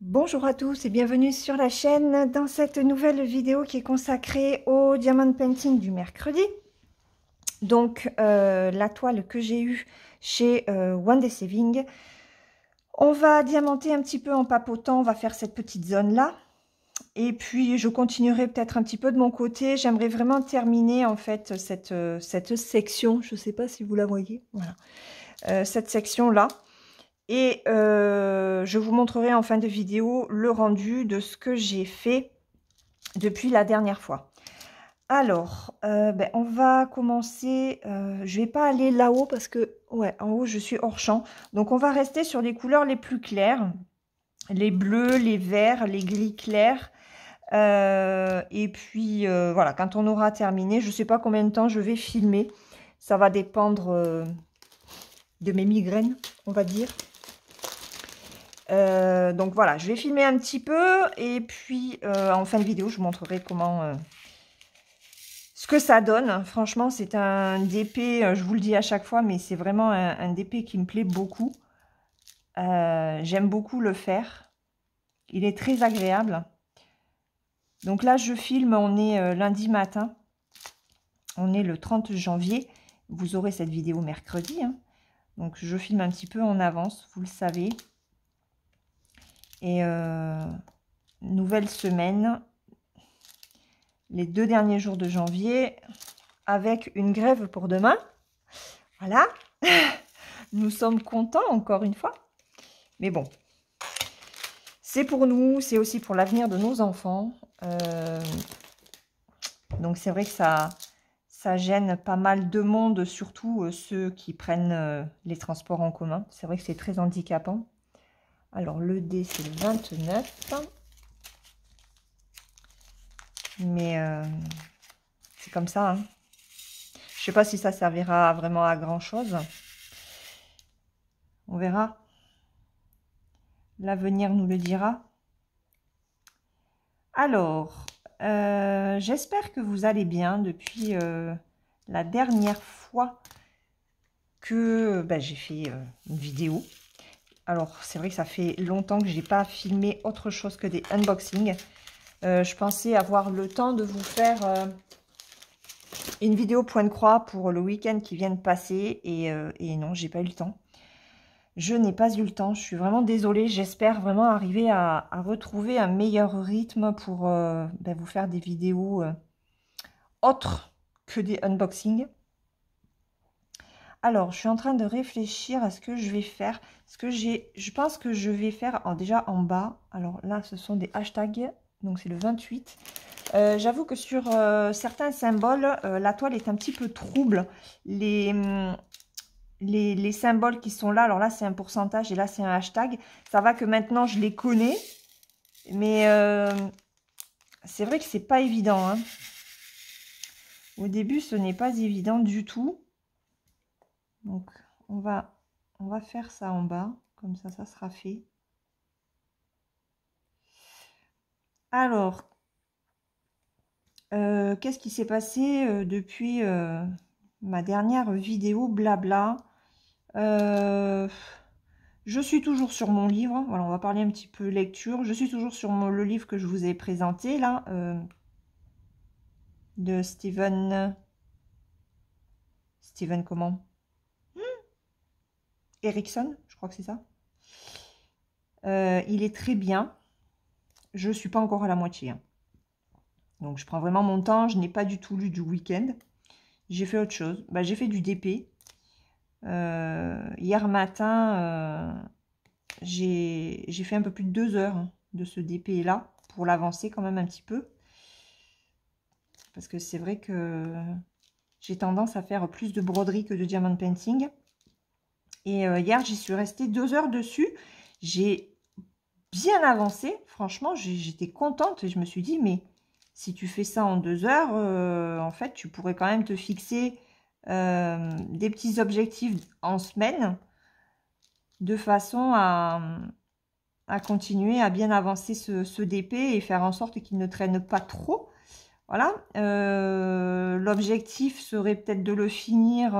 Bonjour à tous et bienvenue sur la chaîne dans cette nouvelle vidéo qui est consacrée au diamond painting du mercredi. Donc la toile que j'ai eue chez One Day Saving. On va diamanter un petit peu en papotant, on va faire cette petite zone là. Et puis je continuerai peut-être un petit peu de mon côté. J'aimerais vraiment terminer en fait cette section, je ne sais pas si vous la voyez, voilà. Cette section là. Et je vous montrerai en fin de vidéo le rendu de ce que j'ai fait depuis la dernière fois. Alors, on va commencer. Je vais pas aller là-haut parce que, ouais, en haut, je suis hors champ. Donc, on va rester sur les couleurs les plus claires. Les bleus, les verts, les gris clairs. Et puis, voilà, quand on aura terminé, je sais pas combien de temps je vais filmer. Ça va dépendre de mes migraines, on va dire. Donc voilà, je vais filmer un petit peu et puis en fin de vidéo, je vous montrerai comment ce que ça donne. Franchement, c'est un DP, je vous le dis à chaque fois, mais c'est vraiment un DP qui me plaît beaucoup. J'aime beaucoup le faire. Il est très agréable. Donc là, je filme, on est lundi matin. On est le 30 janvier. Vous aurez cette vidéo mercredi, hein. Donc je filme un petit peu en avance, vous le savez. Et nouvelle semaine, les 2 derniers jours de janvier, avec une grève pour demain. Voilà. Nous sommes contents, encore une fois. Mais bon, c'est pour nous, c'est aussi pour l'avenir de nos enfants. Donc c'est vrai que ça gêne pas mal de monde, surtout ceux qui prennent les transports en commun. C'est vrai que c'est très handicapant. Alors le dé, c'est le 29. Mais c'est comme ça, hein. Je sais pas si ça servira vraiment à grand chose. On verra. L'avenir nous le dira. Alors, j'espère que vous allez bien depuis la dernière fois que j'ai fait une vidéo. Alors, c'est vrai que ça fait longtemps que j'ai pas filmé autre chose que des unboxings. Je pensais avoir le temps de vous faire une vidéo point de croix pour le week-end qui vient de passer et non, j'ai pas eu le temps. Je n'ai pas eu le temps, je suis vraiment désolée. J'espère vraiment arriver à retrouver un meilleur rythme pour vous faire des vidéos autres que des unboxings. Alors, je suis en train de réfléchir à ce que je vais faire. Je pense que je vais faire déjà en bas. Alors là, ce sont des hashtags, donc c'est le 28. J'avoue que sur certains symboles, la toile est un petit peu trouble. Les symboles qui sont là, alors là c'est un pourcentage et là c'est un hashtag. Ça va que maintenant je les connais, mais c'est vrai que c'est pas évident, hein. Au début ce n'est pas évident du tout. Donc on va faire ça en bas, comme ça sera fait. Alors, qu'est-ce qui s'est passé depuis ma dernière vidéo blabla? Je suis toujours sur mon livre. Voilà, on va parler un petit peu lecture. Je suis toujours sur le livre que je vous ai présenté là, de Steven comment? Erickson, je crois que c'est ça. Il est très bien. Je ne suis pas encore à la moitié, hein. Donc je prends vraiment mon temps. Je n'ai pas du tout lu du week-end. J'ai fait autre chose. J'ai fait du DP. Hier matin, j'ai fait un peu plus de 2 heures de ce DP là pour l'avancer quand même un petit peu. Parce que c'est vrai que j'ai tendance à faire plus de broderie que de diamond painting. Et hier, j'y suis restée 2 heures dessus. J'ai bien avancé. Franchement, j'étais contente. Et je me suis dit, mais si tu fais ça en 2 heures, en fait, tu pourrais quand même te fixer des petits objectifs en semaine. De façon à continuer à bien avancer ce DP et faire en sorte qu'il ne traîne pas trop. Voilà. L'objectif serait peut-être de le finir...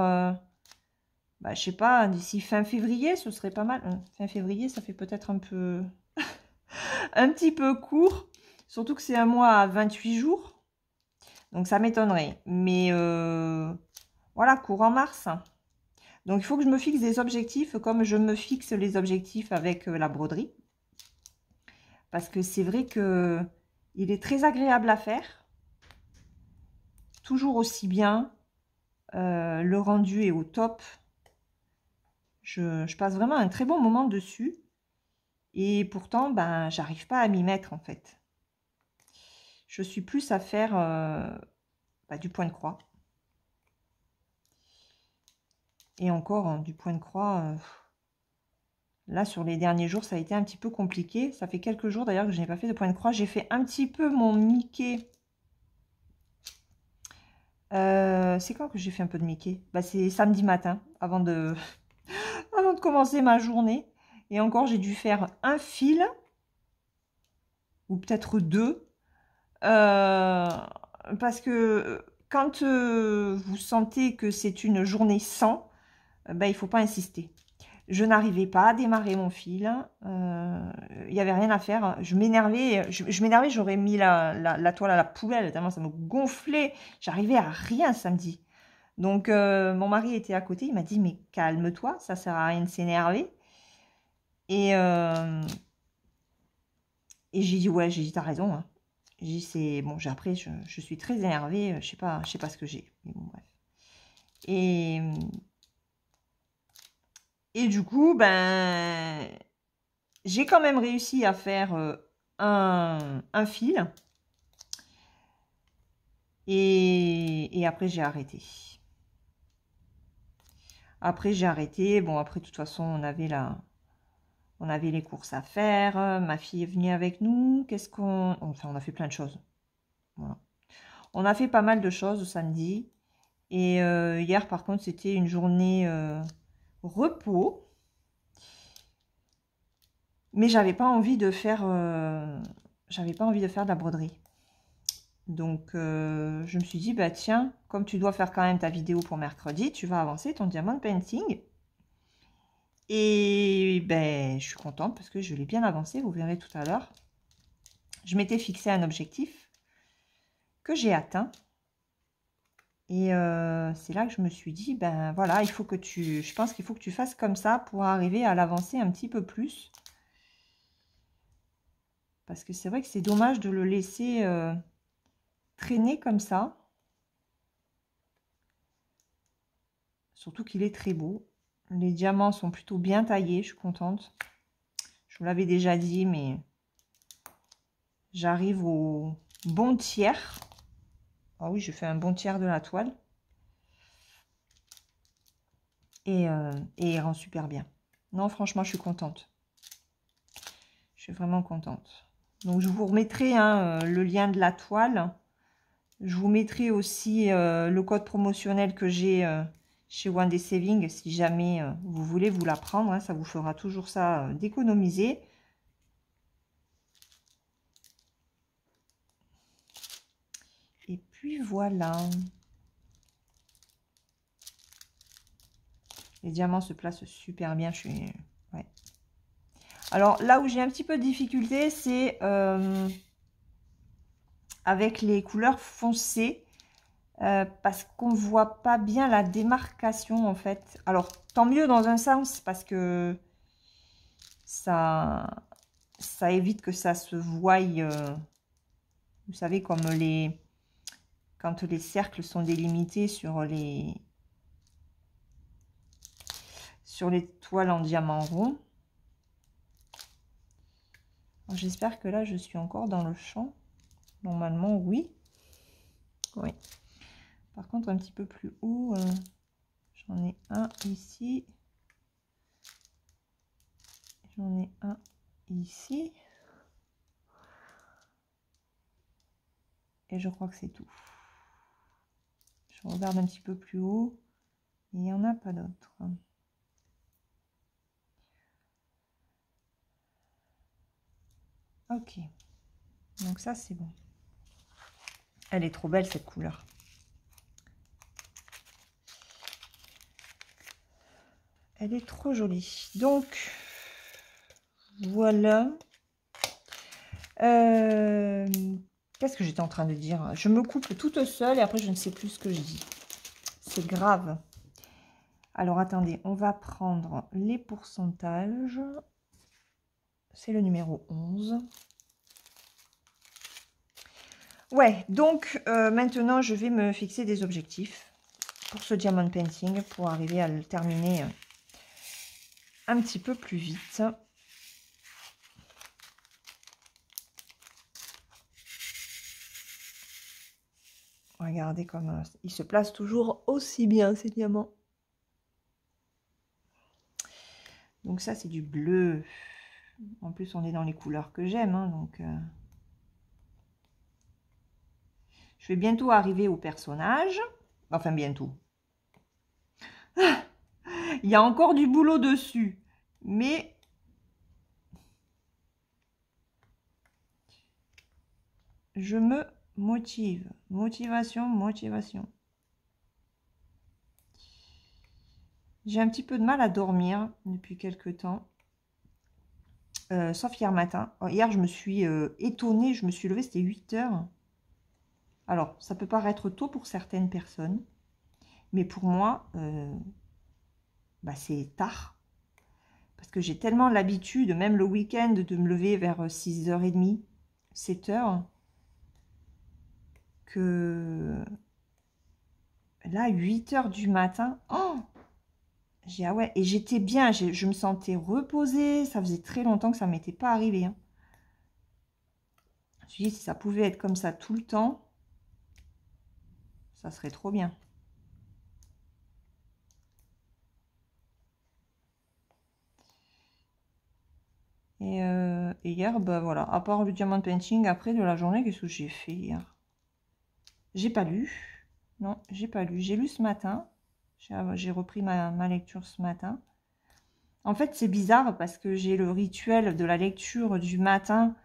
je sais pas, d'ici fin février, ce serait pas mal. Fin février, ça fait peut-être un peu un petit peu court. Surtout que c'est un mois à 28 jours. Donc ça m'étonnerait. Mais voilà, courant mars. Donc il faut que je me fixe des objectifs comme je me fixe les objectifs avec la broderie. Parce que c'est vrai que il est très agréable à faire. Toujours aussi bien. Le rendu est au top. Je passe vraiment un très bon moment dessus. Et pourtant, ben, j'arrive pas à m'y mettre en fait. Je suis plus à faire du point de croix. Et encore, hein, du point de croix, là sur les derniers jours, ça a été un petit peu compliqué. Ça fait quelques jours d'ailleurs que je n'ai pas fait de point de croix. J'ai fait un petit peu mon Mickey. C'est quand que j'ai fait un peu de Mickey? Bah, c'est samedi matin, avant de commencer ma journée. Et encore, j'ai dû faire un fil, ou peut-être deux. Parce que quand vous sentez que c'est une journée sans, ben, il ne faut pas insister. Je n'arrivais pas à démarrer mon fil. Il n'y avait rien à faire. Je m'énervais. Je m'énervais, j'aurais mis la toile à la poubelle, tellement ça me gonflait. J'arrivais à rien samedi. Donc, mon mari était à côté. Il m'a dit, mais calme-toi, ça sert à rien de s'énerver. Et j'ai dit, ouais, j'ai dit, t'as raison. Hein. J'ai dit, c'est bon. Après, je suis très énervée. Je sais pas ce que j'ai. Mais bon, bref. Et du coup, ben, j'ai quand même réussi à faire un fil. Et après, j'ai arrêté. Après, j'ai arrêté. Bon, après, de toute façon, on avait les courses à faire. Ma fille est venue avec nous. Enfin, on a fait plein de choses. Voilà. On a fait pas mal de choses samedi. Et hier, par contre, c'était une journée repos. Mais j'avais pas envie de faire de la broderie. Donc, je me suis dit, bah tiens, comme tu dois faire quand même ta vidéo pour mercredi, tu vas avancer ton diamond painting. Et ben, je suis contente parce que je l'ai bien avancé, vous verrez tout à l'heure. Je m'étais fixé un objectif que j'ai atteint. Et c'est là que je me suis dit, ben voilà, je pense qu'il faut que tu fasses comme ça pour arriver à l'avancer un petit peu plus. Parce que c'est vrai que c'est dommage de le laisser traîner comme ça. Surtout qu'il est très beau. Les diamants sont plutôt bien taillés, je suis contente. Je vous l'avais déjà dit, mais j'arrive au bon tiers. Ah oui, je fais un bon tiers de la toile. Et il rend super bien. Non, franchement, je suis contente. Je suis vraiment contente. Donc, je vous remettrai le lien de la toile. Je vous mettrai aussi le code promotionnel que j'ai chez One Day Saving. Si jamais vous voulez vous la prendre, hein, ça vous fera toujours ça d'économiser. Et puis voilà. Les diamants se placent super bien. Ouais. Alors là où j'ai un petit peu de difficulté, c'est avec les couleurs foncées. Parce qu'on ne voit pas bien la démarcation en fait. Alors tant mieux dans un sens parce que ça évite que ça se voie. Vous savez, comme quand les cercles sont délimités sur les toiles en diamant rond. J'espère que là je suis encore dans le champ. Normalement oui. Oui. Par contre un petit peu plus haut, j'en ai un ici. J'en ai un ici. Et je crois que c'est tout. Je regarde un petit peu plus haut. Il n'y en a pas d'autres. Ok. Donc ça, c'est bon. Elle est trop belle, cette couleur. Elle est trop jolie. Donc, voilà. Qu'est-ce que j'étais en train de dire? Je me coupe toute seule et après je ne sais plus ce que je dis. C'est grave. Alors attendez, on va prendre les pourcentages. C'est le numéro 11. Ouais, donc maintenant je vais me fixer des objectifs pour ce diamond painting pour arriver à le terminer un petit peu plus vite. Regardez comme il se place toujours aussi bien ces diamants. Donc ça c'est du bleu. En plus on est dans les couleurs que j'aime, hein, donc je vais bientôt arriver au personnage. Enfin bientôt. Il y a encore du boulot dessus, mais je me motive. Motivation, motivation. J'ai un petit peu de mal à dormir depuis quelques temps. Sauf hier matin. Hier, je me suis étonnée. Je me suis levée, c'était 8 heures. Alors, ça peut paraître tôt pour certaines personnes. Mais pour moi, bah, c'est tard. Parce que j'ai tellement l'habitude, même le week-end, de me lever vers 6h30, 7h. Que là, 8h du matin... Oh, ah ouais, et j'étais bien, je me sentais reposée, ça faisait très longtemps que ça ne m'était pas arrivé. Hein. Je me suis dit, si ça pouvait être comme ça tout le temps, ça serait trop bien. Et hier, bah voilà, à part le diamant painting, après de la journée, qu'est-ce que j'ai fait hier? J'ai pas lu, non, j'ai pas lu. J'ai lu ce matin, j'ai repris ma lecture ce matin. En fait, c'est bizarre parce que j'ai le rituel de la lecture du matin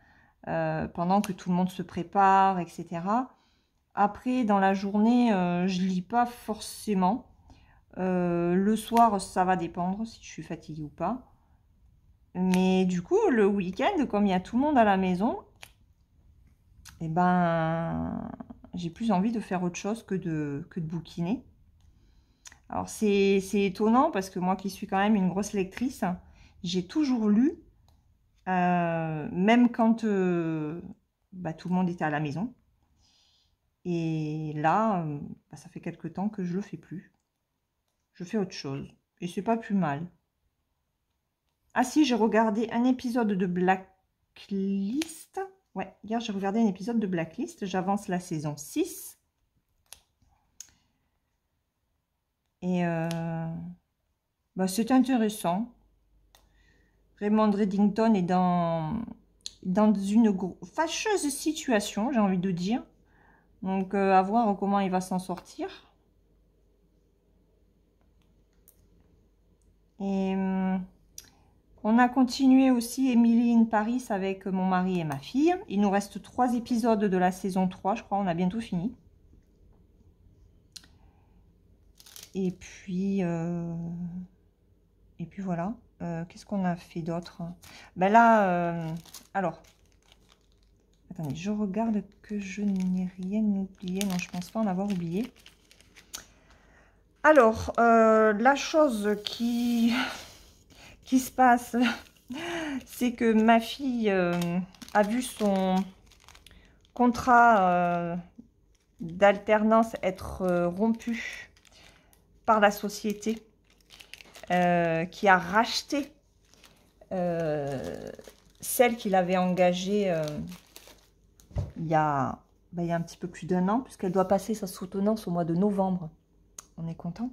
pendant que tout le monde se prépare, etc. Après, dans la journée, je lis pas forcément. Le soir, ça va dépendre si je suis fatiguée ou pas. Mais du coup, le week-end, comme il y a tout le monde à la maison, eh ben, j'ai plus envie de faire autre chose que de bouquiner. Alors, c'est étonnant parce que moi qui suis quand même une grosse lectrice, j'ai toujours lu, même quand bah, tout le monde était à la maison. Et là, bah, ça fait quelque temps que je le fais plus. Je fais autre chose. Et c'est pas plus mal. Ah si, j'ai regardé un épisode de Blacklist. Ouais, hier j'ai regardé un épisode de Blacklist. J'avance la saison 6. Et bah, c'est intéressant. Raymond Reddington est dans une fâcheuse situation, j'ai envie de dire. Donc à voir comment il va s'en sortir. Et on a continué aussi Emily in Paris avec mon mari et ma fille. Il nous reste 3 épisodes de la saison 3, je crois. On a bientôt fini. Et puis voilà. Qu'est-ce qu'on a fait d'autre? Ben là, alors, attendez, je regarde que je n'ai rien oublié. Non, je pense pas en avoir oublié. Alors, la chose qui se passe, c'est que ma fille a vu son contrat d'alternance être rompu par la société qui a racheté celle qu'il avait engagée il y a un petit peu plus d'1 an, puisqu'elle doit passer sa soutenance au mois de novembre. On est content.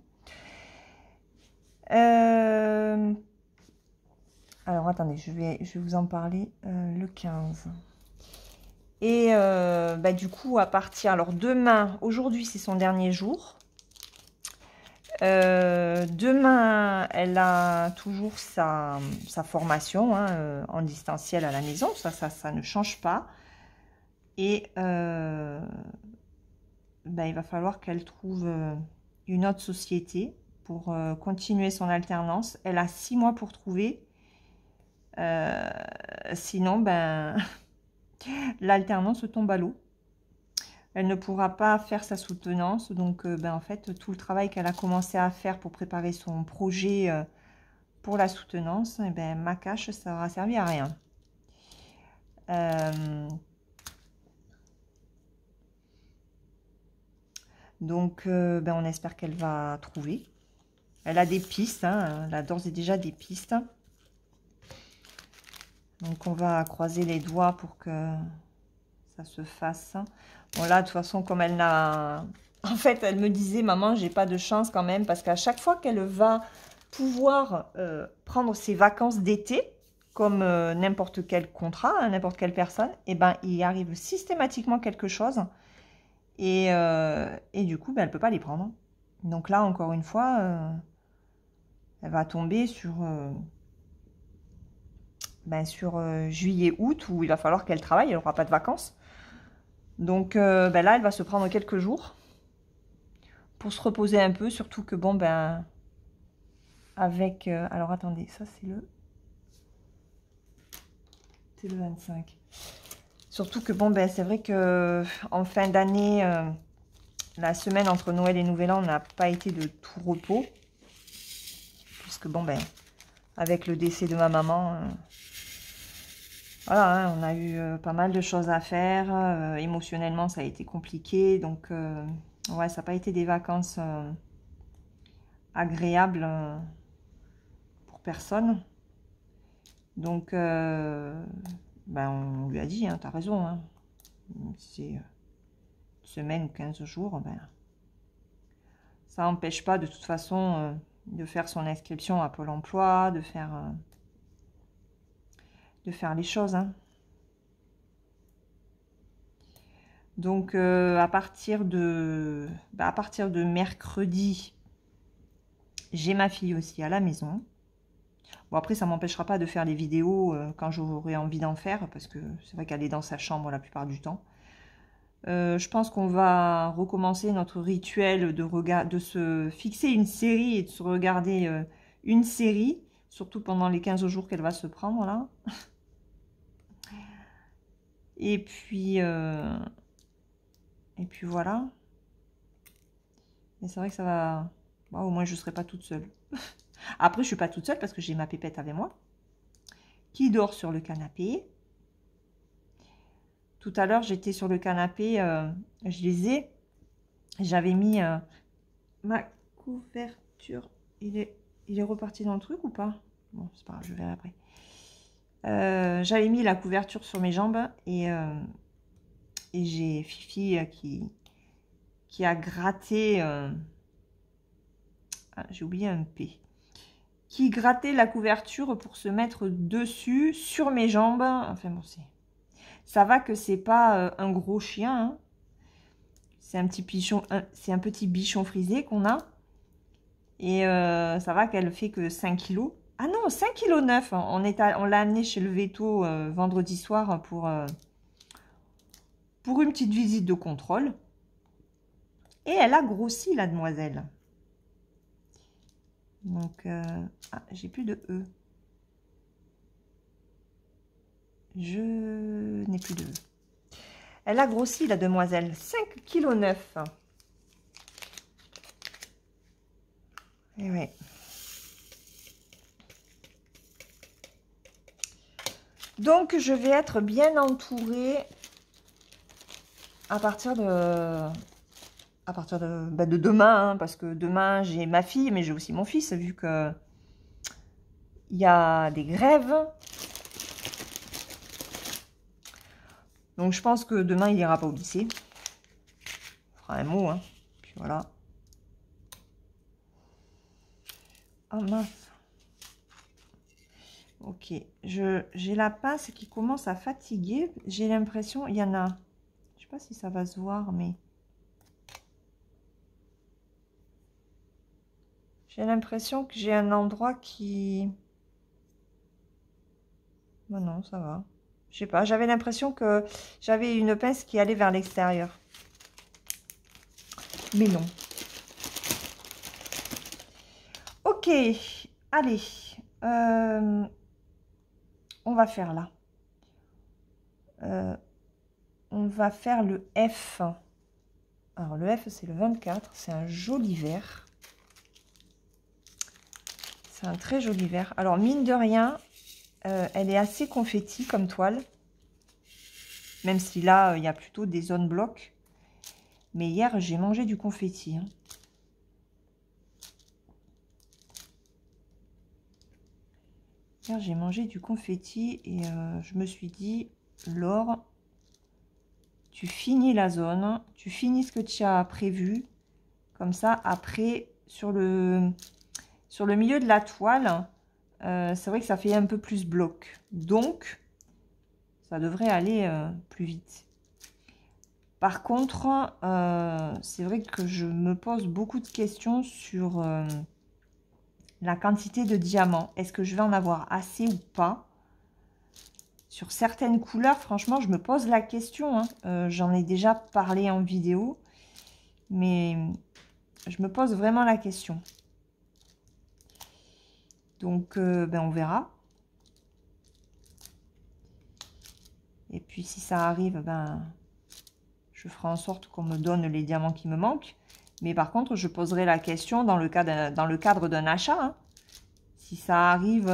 Alors, attendez, je vais vous en parler le 15. Et du coup, à partir... Alors, demain, aujourd'hui, c'est son dernier jour. Demain, elle a toujours sa formation hein, en distanciel à la maison. Ça ne change pas. Et il va falloir qu'elle trouve une autre société pour continuer son alternance. Elle a 6 mois pour trouver. Sinon, l'alternance tombe à l'eau. Elle ne pourra pas faire sa soutenance. Donc, en fait, tout le travail qu'elle a commencé à faire pour préparer son projet pour la soutenance, ma cache, ça aura servi à rien. Donc, on espère qu'elle va trouver. Elle a des pistes, hein, elle a d'ores et déjà des pistes. Donc, on va croiser les doigts pour que ça se fasse. Bon, là, de toute façon, comme elle n'a... En fait, elle me disait, maman, j'ai pas de chance quand même, parce qu'à chaque fois qu'elle va pouvoir prendre ses vacances d'été, comme n'importe quel contrat, hein, n'importe quelle personne, et il arrive systématiquement quelque chose. Et du coup, elle ne peut pas les prendre. Donc là, encore une fois, elle va tomber sur, juillet-août, où il va falloir qu'elle travaille, elle n'aura pas de vacances. Donc là, elle va se prendre quelques jours pour se reposer un peu, surtout que avec... alors attendez, ça c'est le 25. Surtout que c'est vrai que en fin d'année, la semaine entre Noël et Nouvel An n'a pas été de tout repos. Puisque avec le décès de ma maman, voilà, hein, on a eu pas mal de choses à faire. Émotionnellement, ça a été compliqué. Donc, ouais, ça n'a pas été des vacances agréables pour personne. Donc, on lui a dit, hein, t'as raison, hein, c'est une semaine ou 15 jours, ça n'empêche pas de toute façon de faire son inscription à Pôle emploi, de faire les choses. Hein. Donc, à partir de mercredi, j'ai ma fille aussi à la maison. Bon, après, ça ne m'empêchera pas de faire les vidéos quand j'aurai envie d'en faire, parce que c'est vrai qu'elle est dans sa chambre la plupart du temps. Je pense qu'on va recommencer notre rituel de se fixer une série et de se regarder une série, surtout pendant les 15 jours qu'elle va se prendre, là. Et puis voilà. Et c'est vrai que ça va... Bon, au moins, je ne serai pas toute seule. Après, je ne suis pas toute seule parce que j'ai ma pépette avec moi, qui dort sur le canapé. Tout à l'heure, j'étais sur le canapé, je les ai. J'avais mis ma couverture. Il est reparti dans le truc ou pas? Bon, c'est pas grave, je verrai après. J'avais mis la couverture sur mes jambes et j'ai Fifi qui a gratté... ah, j'ai oublié un P. Qui grattait la couverture pour se mettre dessus, sur mes jambes. Enfin bon, ça va que c'est pas un gros chien. Hein. C'est un petit bichon frisé qu'on a. Et ça va qu'elle fait que 5 kilos. Ah non, 5 kg 9. On l'a amené chez le veto vendredi soir pour une petite visite de contrôle. Et elle a grossi, la demoiselle. Donc, j'ai plus de E. Je n'ai plus de E. Elle a grossi, la demoiselle. 5 kg 9. Et ouais. Donc, je vais être bien entourée à partir de demain, hein, parce que demain, j'ai ma fille, mais j'ai aussi mon fils, vu que il y a des grèves. Donc, je pense que demain, il n'ira pas au lycée. Il fera un mot, hein. Puis voilà. Ah mince. Ok. J'ai la pince qui commence à fatiguer. J'ai l'impression, il y en a... Je sais pas si ça va se voir, mais... J'ai l'impression que j'ai un endroit qui... Bon, non, ça va. Je sais pas, j'avais l'impression que j'avais une pince qui allait vers l'extérieur. Mais non. Ok, allez. On va faire là. on va faire le F. Alors le F, c'est le 24. C'est un joli vert. C'est un très joli vert. Alors mine de rien, elle est assez confetti comme toile. Même si là, il y a plutôt des zones blocs. Mais hier, j'ai mangé du confetti. Hein. Hier, j'ai mangé du confetti et je me suis dit, Laure, tu finis la zone, tu finis ce que tu as prévu. Comme ça, après, sur le milieu de la toile, c'est vrai que ça fait un peu plus bloc. Donc, ça devrait aller plus vite. Par contre, c'est vrai que je me pose beaucoup de questions sur la quantité de diamants. Est-ce que je vais en avoir assez ou pas? Sur certaines couleurs, franchement, je me pose la question. Hein. J'en ai déjà parlé en vidéo, mais je me pose vraiment la question. Donc, ben, on verra. Et puis, si ça arrive, ben, je ferai en sorte qu'on me donne les diamants qui me manquent. Mais par contre, je poserai la question dans le cadre d'un achat. Hein. Si ça arrive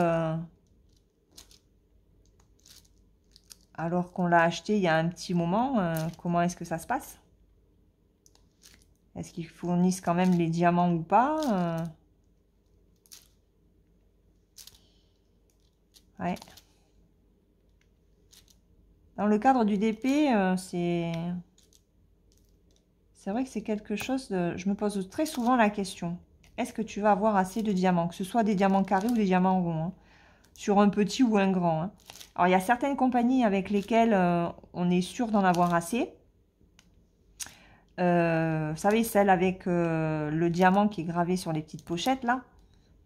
alors qu'on l'a acheté il y a un petit moment, comment est-ce que ça se passe? Est-ce qu'ils fournissent quand même les diamants ou pas? Ouais. Dans le cadre du DP, c'est vrai que c'est quelque chose de... Je me pose très souvent la question. Est-ce que tu vas avoir assez de diamants? Que ce soit des diamants carrés ou des diamants ronds. Hein, sur un petit ou un grand. Hein. Alors, il y a certaines compagnies avec lesquelles on est sûr d'en avoir assez. Vous savez, celle avec le diamant qui est gravé sur les petites pochettes, là.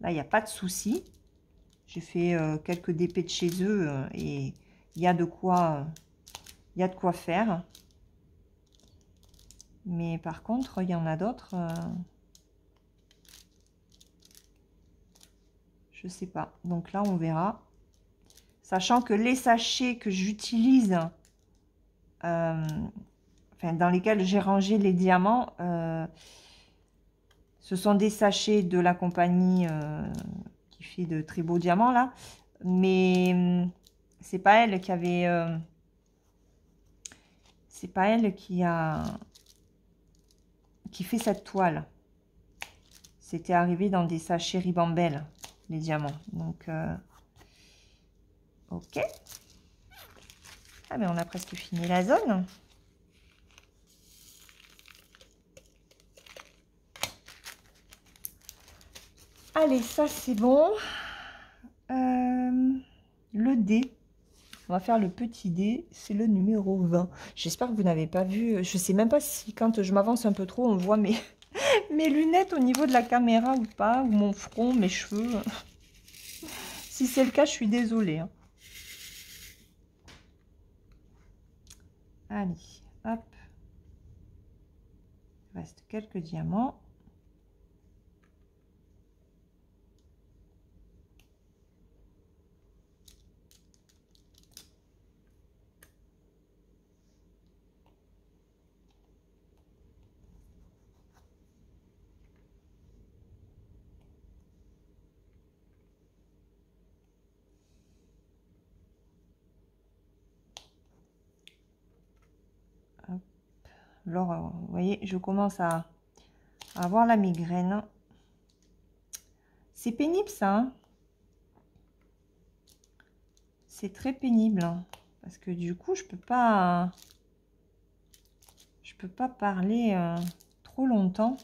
Là, il n'y a pas de souci. J'ai fait quelques DP de chez eux et il y a de quoi faire. Mais par contre, il y en a d'autres. Je sais pas. Donc là, on verra. Sachant que les sachets que j'utilise, dans lesquels j'ai rangé les diamants, ce sont des sachets de la compagnie qui fait de très beaux diamants là. Mais c'est pas elle qui avait... c'est pas elle qui fait cette toile. C'était arrivé dans des sachets Ribambelle, les diamants. Donc, ok. Ah, mais on a presque fini la zone. Allez, ça c'est bon. Le dé. On va faire le petit dé, c'est le numéro 20. J'espère que vous n'avez pas vu. Je sais même pas si quand je m'avance un peu trop, on voit mes, mes lunettes au niveau de la caméra ou pas, ou mon front, mes cheveux. Si c'est le cas, je suis désolée. Hein. Allez, hop. Il reste quelques diamants. Alors, vous voyez, je commence à avoir la migraine. C'est pénible, ça. Hein, c'est très pénible. Hein, parce que du coup, je peux pas parler trop longtemps.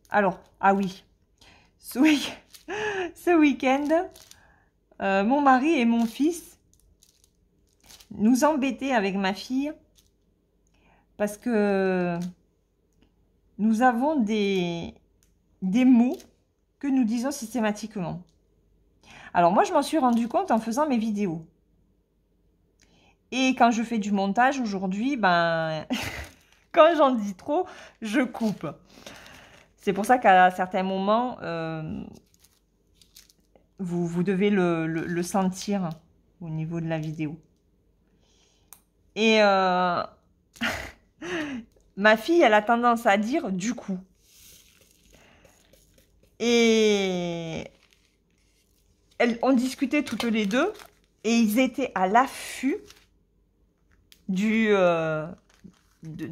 Alors, ah oui. Ce week-end, mon mari et mon fils nous embêtaient avec ma fille parce que nous avons des mots que nous disons systématiquement. Alors moi, je m'en suis rendu compte en faisant mes vidéos. Et quand je fais du montage aujourd'hui, ben, quand j'en dis trop, je coupe. C'est pour ça qu'à certains moments, vous devez le sentir au niveau de la vidéo. Et ma fille, elle a tendance à dire du coup. Et on discutait toutes les deux et ils étaient à l'affût de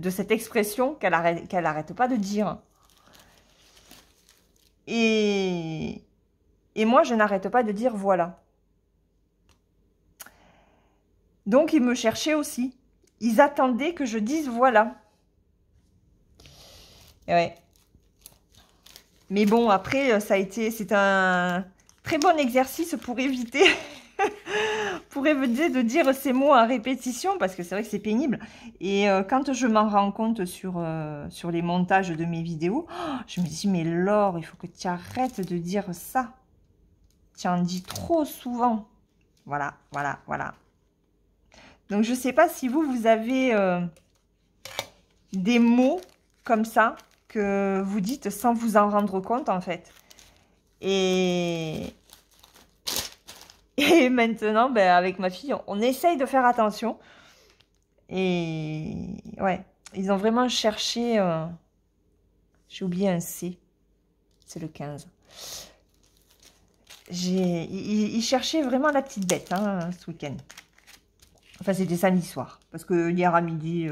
cette expression qu'elle arrête pas de dire. Et moi, je n'arrête pas de dire voilà. Donc, ils me cherchaient aussi. Ils attendaient que je dise voilà. Et ouais. Mais bon, après, c'est un très bon exercice pour éviter, pour éviter de dire ces mots à répétition, parce que c'est vrai que c'est pénible. Et quand je m'en rends compte sur les montages de mes vidéos, je me dis, mais Laure, il faut que tu arrêtes de dire ça. Tu en dis trop souvent. Voilà, voilà, voilà. Donc, je ne sais pas si vous avez des mots comme ça que vous dites sans vous en rendre compte, en fait. Et maintenant, ben, avec ma fille, on essaye de faire attention. Et ouais, ils ont vraiment cherché... j'ai oublié un C. C'est le 15. Ils cherchaient vraiment la petite bête hein, ce week-end. Enfin, c'était samedi soir. Parce que hier à midi,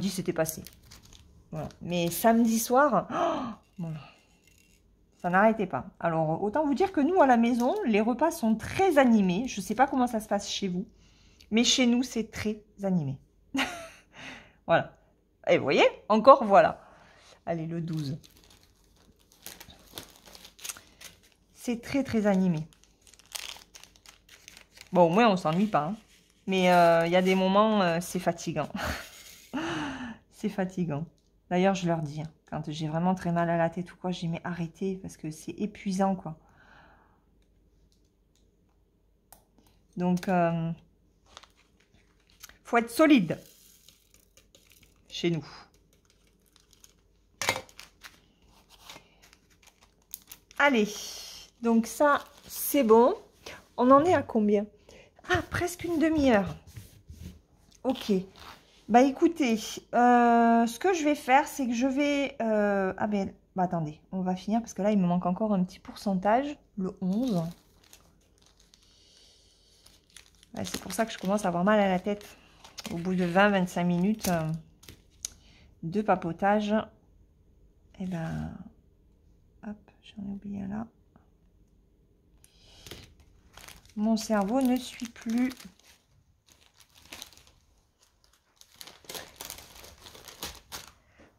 c'était passé. Voilà. Mais samedi soir, bon, ça n'arrêtait pas. Alors, autant vous dire que nous, à la maison, les repas sont très animés. Je ne sais pas comment ça se passe chez vous. Mais chez nous, c'est très animé. Voilà. Et vous voyez, encore voilà. Allez, le 12. C'est très, très animé. Bon, au moins, on ne s'ennuie pas. Hein. Mais il y a des moments, c'est fatigant. C'est fatigant. D'ailleurs, je leur dis, hein, quand j'ai vraiment très mal à la tête ou quoi, je dis, mais arrêtez, parce que c'est épuisant, quoi. Donc, faut être solide chez nous. Allez, donc ça, c'est bon. On en est à combien? Ah, presque une demi-heure. Ok. Bah écoutez, ce que je vais faire, c'est que je vais... ah ben, bah attendez, on va finir parce que là, il me manque encore un petit pourcentage, le 11. Ouais, c'est pour ça que je commence à avoir mal à la tête. Au bout de 20-25 minutes de papotage. Et ben, hop, j'en ai oublié un là. Mon cerveau ne suit plus.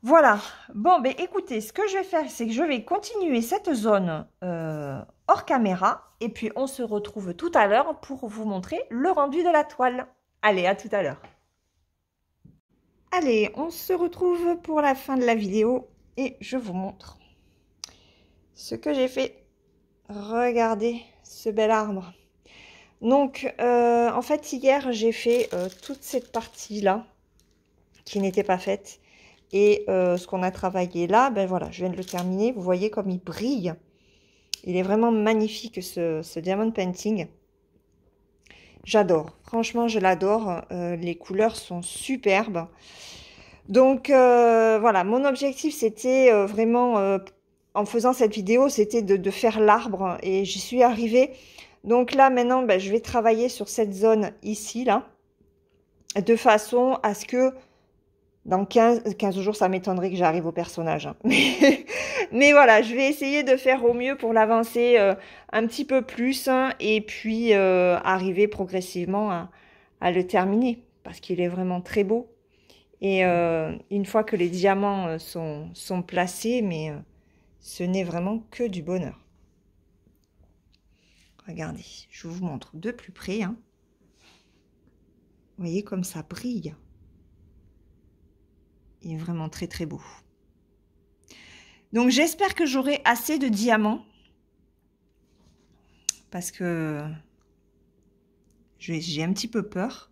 Voilà. Bon, ben écoutez, ce que je vais faire, c'est que je vais continuer cette zone hors caméra. Et puis, on se retrouve tout à l'heure pour vous montrer le rendu de la toile. Allez, à tout à l'heure. Allez, on se retrouve pour la fin de la vidéo. Et je vous montre ce que j'ai fait. Regardez ce bel arbre. Donc, en fait, hier, j'ai fait toute cette partie-là qui n'était pas faite. Et ce qu'on a travaillé là, ben voilà, je viens de le terminer. Vous voyez comme il brille. Il est vraiment magnifique, ce diamond painting. J'adore. Franchement, je l'adore. Les couleurs sont superbes. Donc, voilà, mon objectif, c'était vraiment, en faisant cette vidéo, c'était de faire l'arbre. Et j'y suis arrivée. Donc là, maintenant, ben, je vais travailler sur cette zone ici, là. De façon à ce que... Dans 15 jours, ça m'étonnerait que j'arrive au personnage. Hein. Mais voilà, je vais essayer de faire au mieux pour l'avancer un petit peu plus hein, et puis arriver progressivement à le terminer parce qu'il est vraiment très beau. Et une fois que les diamants sont placés, mais ce n'est vraiment que du bonheur. Regardez, je vous montre de plus près. Hein. Vous voyez comme ça brille. Il est vraiment très très beau. Donc j'espère que j'aurai assez de diamants. Parce que j'ai un petit peu peur.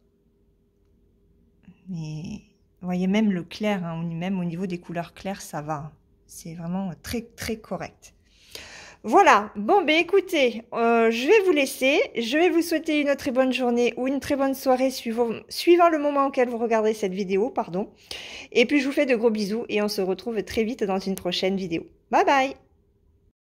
Mais vous voyez même le clair, hein, même au niveau des couleurs claires, ça va. C'est vraiment très très correct. Voilà, bon ben écoutez, je vais vous laisser, je vais vous souhaiter une très bonne journée ou une très bonne soirée suivant le moment auquel vous regardez cette vidéo, pardon. Et puis je vous fais de gros bisous et on se retrouve très vite dans une prochaine vidéo. Bye bye!